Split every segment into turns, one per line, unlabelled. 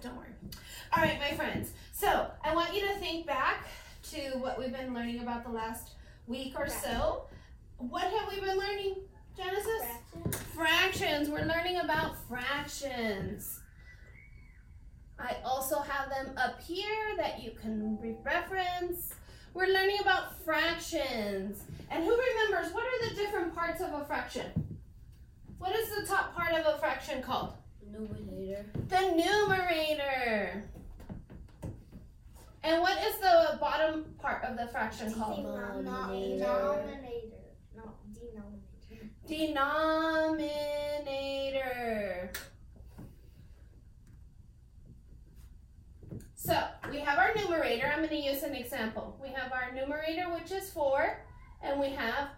don't worry. All right, my friends. So I want you to think back to what we've been learning about the last week or so. What have we been learning, Genesis? Fractions. We're learning about fractions. I also have them up here that you can reference. We're learning about fractions. And who remembers, what are the different parts of a fraction? What is the top part of a fraction called?
Numerator.
The numerator. And what is the bottom part of the fraction called?
Denominator.
Denominator. So we have our numerator. I'm going to use an example. We have our numerator, which is 4, and we have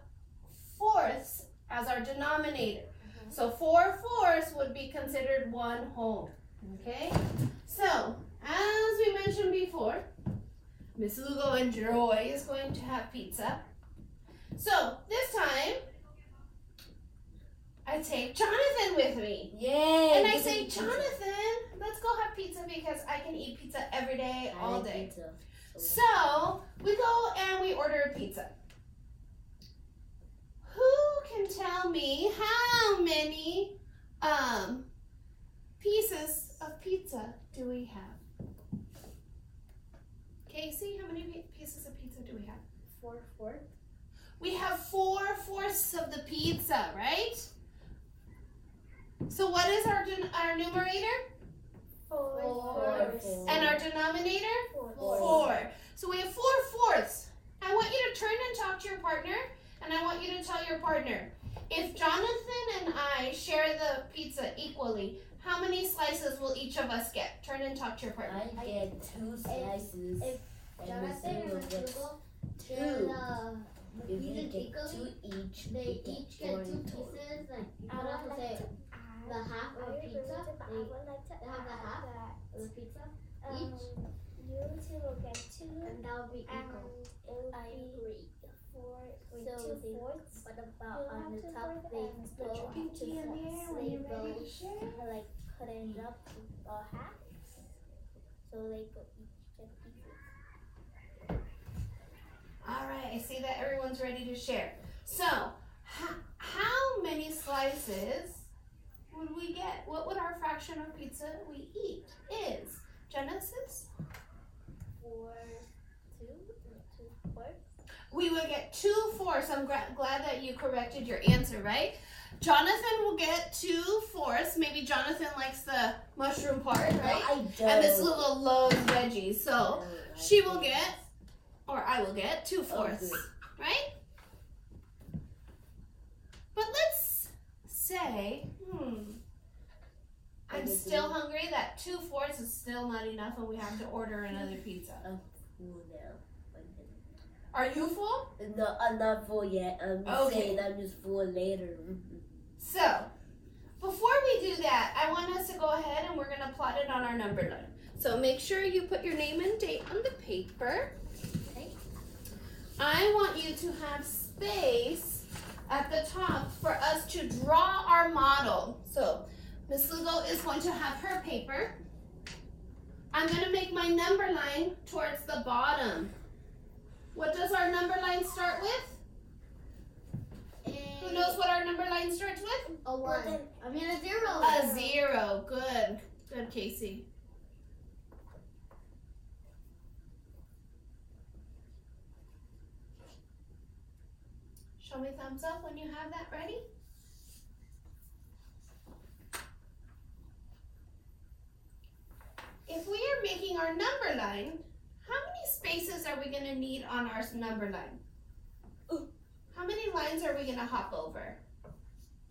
fourths as our denominator. So 4 fourths would be considered 1 whole. Okay? So, as we mentioned before, Miss Lugo and Joy is going to have pizza. So, this time, I take Jonathan with me.
Yay!
And I say, Jonathan, let's go have pizza because I can eat pizza every day, all day. So, we go and we order a pizza. Who can tell me how many pieces of pizza do we have? Casey, how many pieces of pizza do we have?
4 fourths.
We have 4 fourths of the pizza, right? So what is our numerator?
4.
And our denominator?
4.
4. So we have 4 fourths. I want you to turn and talk to your partner, and I want you to tell your partner, if Jonathan and I share the pizza equally, how many slices will each of us get? Turn and talk to your partner.
I get 2 slices.
If Jonathan and Hugo
two.
The
If we
pizza
get 2
equally,
each,
they
we
each
get
get
4
2
in total.
pieces. Like you put up, say, the half of a pizza. They have the half of the pizza each,
You two will get 2,
and that would be
and
equal.
it will
I
be
agree.
4,
So
2
they-
fourths.
What about
You
on
have
the
to
top?
put
They
and
both
put your pinky in the air when you're ready to share.
like cut it up to half. So they both each get pieces.
All right, I see that everyone's ready to share. So, how many slices would we get? What would our fraction of pizza we eat is? Genesis?
4, 2 fourths.
We would get 2 fourths. I'm glad that you corrected your answer, right? Jonathan will get 2 fourths. Maybe Jonathan likes the mushroom part, right?
I don't.
And Miss Lulu loves veggies. So, she will get, or I will get 2 fourths,
Okay.
right? But let's say, I'm still hungry, that 2 fourths is still not enough and we have to order another pizza.
I'm full now.
Are you full?
No, I'm not full yet. I'm just
Okay.
saying I'm just full later.
So, before we do that, I want us to go ahead and we're going to plot it on our number line. So make sure you put your name and date on the paper.
Okay.
I want you to have space at the top for us to draw our model. So Miss Lugo is going to have her paper. I'm going to make my number line towards the bottom. What does our number line start with? Who knows what our number line starts with?
A 1. I mean a 0.
A 0. Good. Good, Casey. Show me thumbs up when you have that ready. If we are making our number line, how many spaces are we going to need on our number line? How many lines are we going to hop over?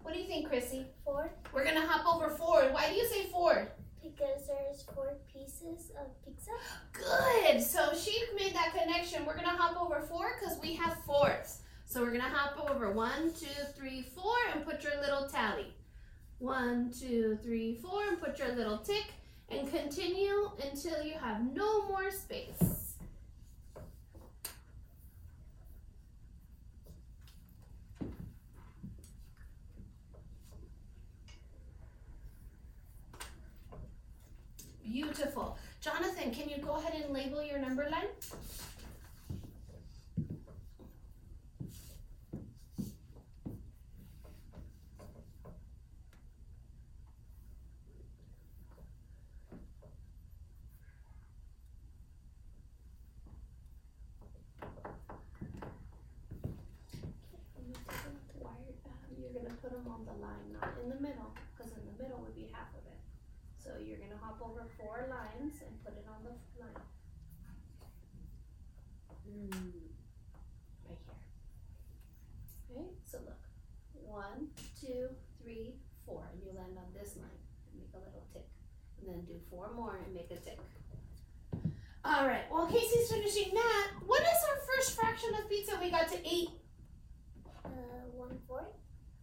What do you think, Chrissy?
4,
We're going to hop over 4. Why do you say 4?
because there's 4 pieces of pizza.
Good. So she made that connection. We're going to hop over 4 because we have fourths. So we're going to hop over 1, 2, 3, 4 and put your little tally. 1, 2, 3, 4 and put your little tick and continue until you have no more space. Beautiful. Jonathan, can you go ahead and label your number line? You're going to put them on the line, not in the middle, because in the middle would be half of it. So you're going to hop over 4 lines and put it on the line. Right here. Okay, so look. 1, 2, 3, 4. And you land on this line and make a little tick. And then do 4 more and make a tick. All right, while Casey's finishing that, what is our first fraction of pizza we got to eat?
1/4.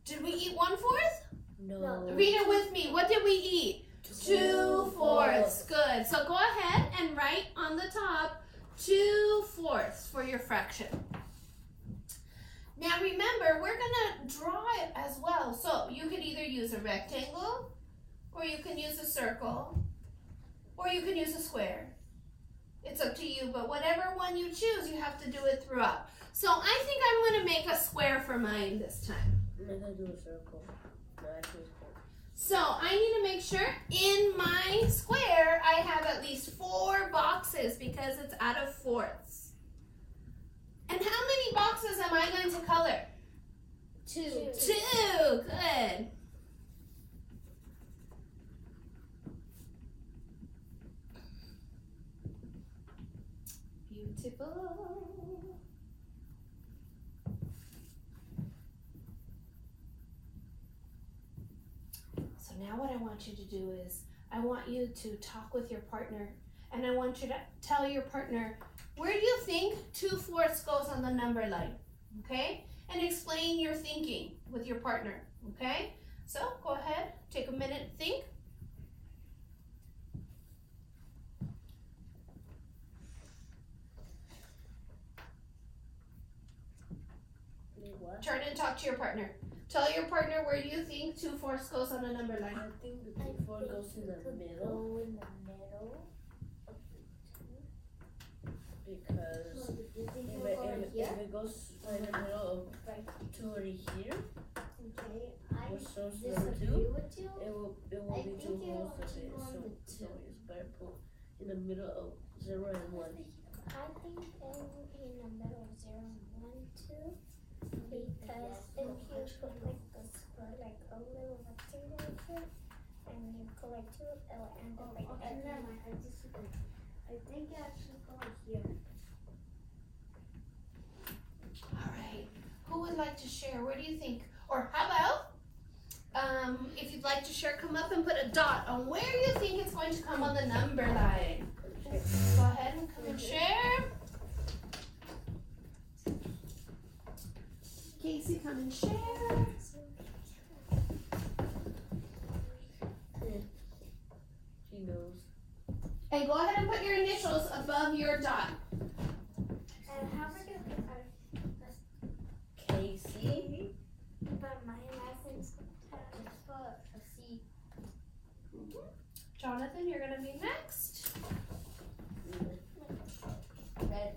Did we eat 1/4?
No.
Read it with me. What did we eat? 2/4. Good. So go ahead and write on the top 2/4 for your fraction. Now remember, we're gonna draw it as well. So you could either use a rectangle, or you can use a circle, or you can use a square. It's up to you, but whatever one you choose, you have to do it throughout. So I think I'm gonna make a square for mine this time.
I'm gonna do a circle. No, actually,
So I need to make sure in my square I have at least 4 boxes because it's out of fourths. And how many boxes am I going to color?
2.
2. Good. Beautiful. So now what I want you to do is I want you to talk with your partner, and I want you to tell your partner, where do you think 2/4 goes on the number line? Okay? And explain your thinking with your partner. Okay? So go ahead, take a minute, think.
what?
Turn and talk to your partner. Tell your partner where you think 2/4 goes on a number line.
I think the 2/4 goes in the middle
Go in the middle of the 2.
because
Do you think
if
it'll go right
it
here?
goes right in the middle of
Right.
2 right here,
Okay. I
which shows the
disagree
2,
with you.
it will
I
be
think
2
it
holes
will
of
be
it.
on
So
the
it's
2.
better put in the middle of 0 and 1.
I think in the middle of 0 and 1, 2. Because if you put like a square, like a little rectangle right here, and you collect 2, it will end up right
Okay,
there.
never mind. I disagree. I think it actually goes here.
All right. Who would like to share? Where do you think? Or how about, if you'd like to share, come up and put a dot on where you think it's going to come on the number line. Go ahead and come and share. Casey, come and share.
She knows.
And go ahead and put your initials above your dot.
And how am I going to put
Casey.
But my last name's
Just put a C.
Jonathan, you're gonna be next.
Red.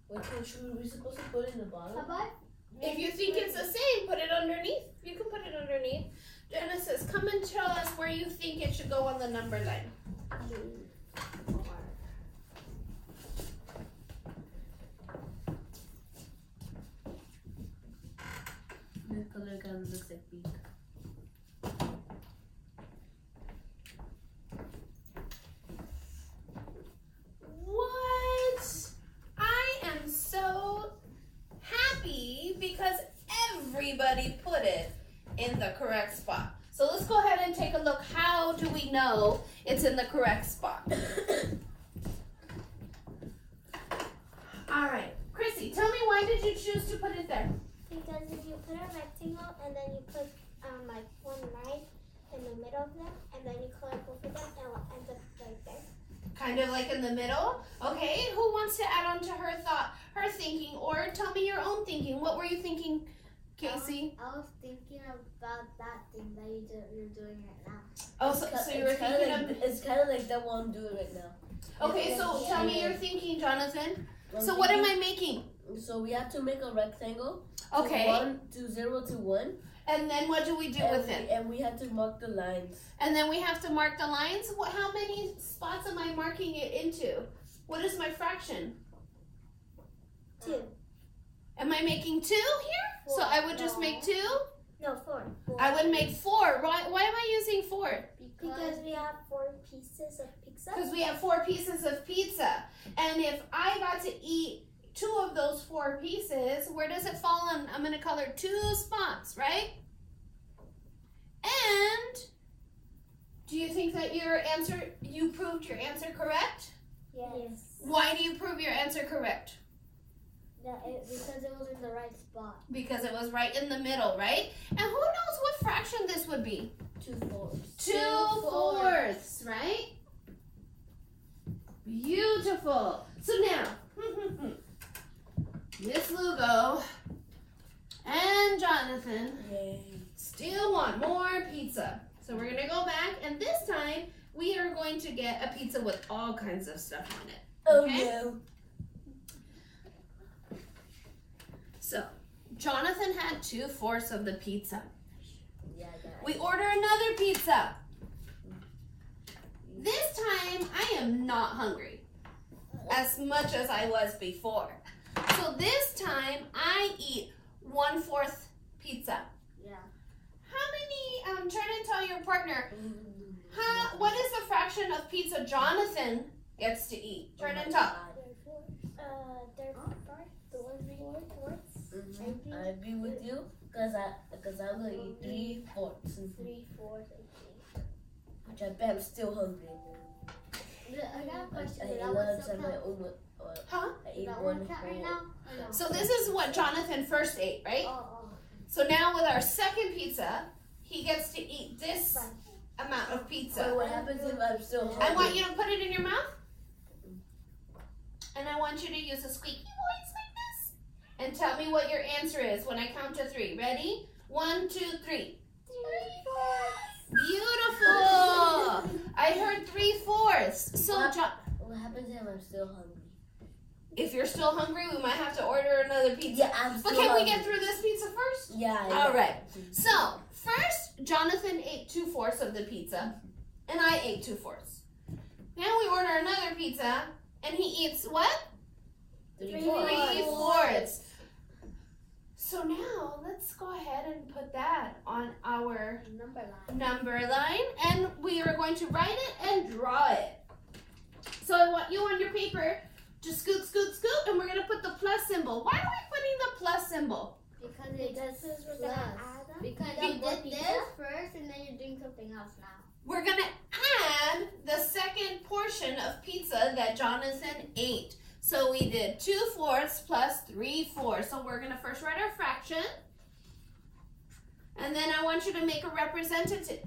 Which one should we supposed to put in the bottom?
How about
If you think it's the same, put it underneath. You can put it underneath. Genesis, come and tell us where you think it should go on the number line.
The color kind of looks like pink.
What? I am so happy because everybody put it in the correct spot. So let's go ahead and take a look. How do we know it's in the correct spot? All right, Chrissy, tell me, why did you choose to put it there?
Because if you put a rectangle and then you put like one line in the middle of them, and then you collect both of them, it will end up right there.
Kind of like in the middle. Okay, who wants to add on to her thought, her thinking, or tell me your own thinking? What were you thinking Casey?
I was thinking about that thing that you're doing right now.
Oh, so you were thinking of...
It's kind of like that one I'm doing right now.
Okay, so tell me your thinking, Jonathan. So what am I making?
So we have to make a rectangle.
Okay.
0 to 1.
And then what do we do with it?
And we have to mark the lines.
And then we have to mark the lines. How many spots am I marking it into? What is my fraction?
2.
Am I making 2 here? So I would just make 2?
No, 4.
I would make 4. Why am I using 4?
Because we have 4 pieces of pizza.
Because we have 4 pieces of pizza. And if I got to eat 2 of those 4 pieces, where does it fall on? I'm going to color 2 spots, right? And do you think that you proved your answer correct?
Yes.
Why do you prove your answer correct?
Because it was in the right spot.
Because it was right in the middle, right? And who knows what fraction this would be?
2/4.
2/4, right? Beautiful. So now, Miss Lugo and Jonathan still want more pizza. So we're gonna go back, and this time we are going to get a pizza with all kinds of stuff on it.
Oh
Okay?
no.
So Jonathan had 2/4 of the pizza.
Yeah,
We order another pizza. This time I am not hungry as much as I was before. So this time I eat 1/4 pizza.
Yeah.
How many, try to tell your partner, what is the fraction of pizza Jonathan gets to eat? Try to tell.
They're 4.
I agree with you because I'm gonna eat 3/4.
3/4.
Which I bet I'm still hungry.
I got a question.
I ate
That
lunch
was
and my own.
Huh?
I ate
that
one
one count right
whole-
now? Or no?
So this is what Jonathan first ate, right?
Oh.
So now with our second pizza, he gets to eat this amount of
So
pizza.
what happens if I'm still hungry?
I want you to put it in your mouth. And I want you to use a squeaky voice like this. And tell me what your answer is when I count to 3. Ready? 1, 2, 3.
3/4.
Beautiful. I heard 3/4. So
What happens if I'm still hungry?
if you're still hungry, we might have to order another pizza.
Yeah, I'm
But
still
can we
hungry.
get through this pizza first?
Yeah.
All right. So first, Jonathan ate 2/4 of the pizza, and I ate 2/4. Now we order another pizza, and he eats what?
3/4.
3/4. So now let's go ahead and put that on our number line, and we are going to write it and draw it. So I want you on your paper to scoot, scoot, scoot, and we're gonna put the plus symbol. Why are we putting the plus symbol?
Because it's
Because we're gonna add them.
Because
Be-
you did this first and then you're doing something else now.
We're gonna add the second portion of pizza that Jonathan ate. So we did 2/4 plus 3/4. So we're gonna first write our fraction. And then I want you to make a representation.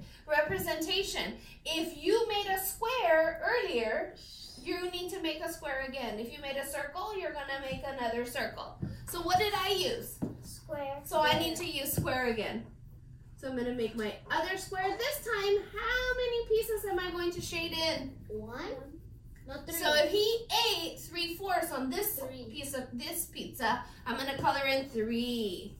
If you made a square earlier, you need to make a square again. If you made a circle, you're gonna make another circle. So what did I use?
Square.
So I need to use square again. So I'm gonna make my other square. This time, how many pieces am I going to shade in?
1? No, 3.
So if he ate 3/4 on this
3.
piece of this pizza, I'm gonna color in 3.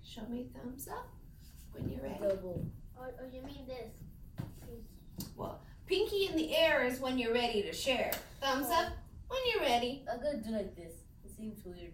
Show me thumbs up when you're ready.
Double.
Or you mean this?
Pinky in the air is when you're ready to share. Thumbs up when you're ready.
I'm gonna do like this. It seems weird.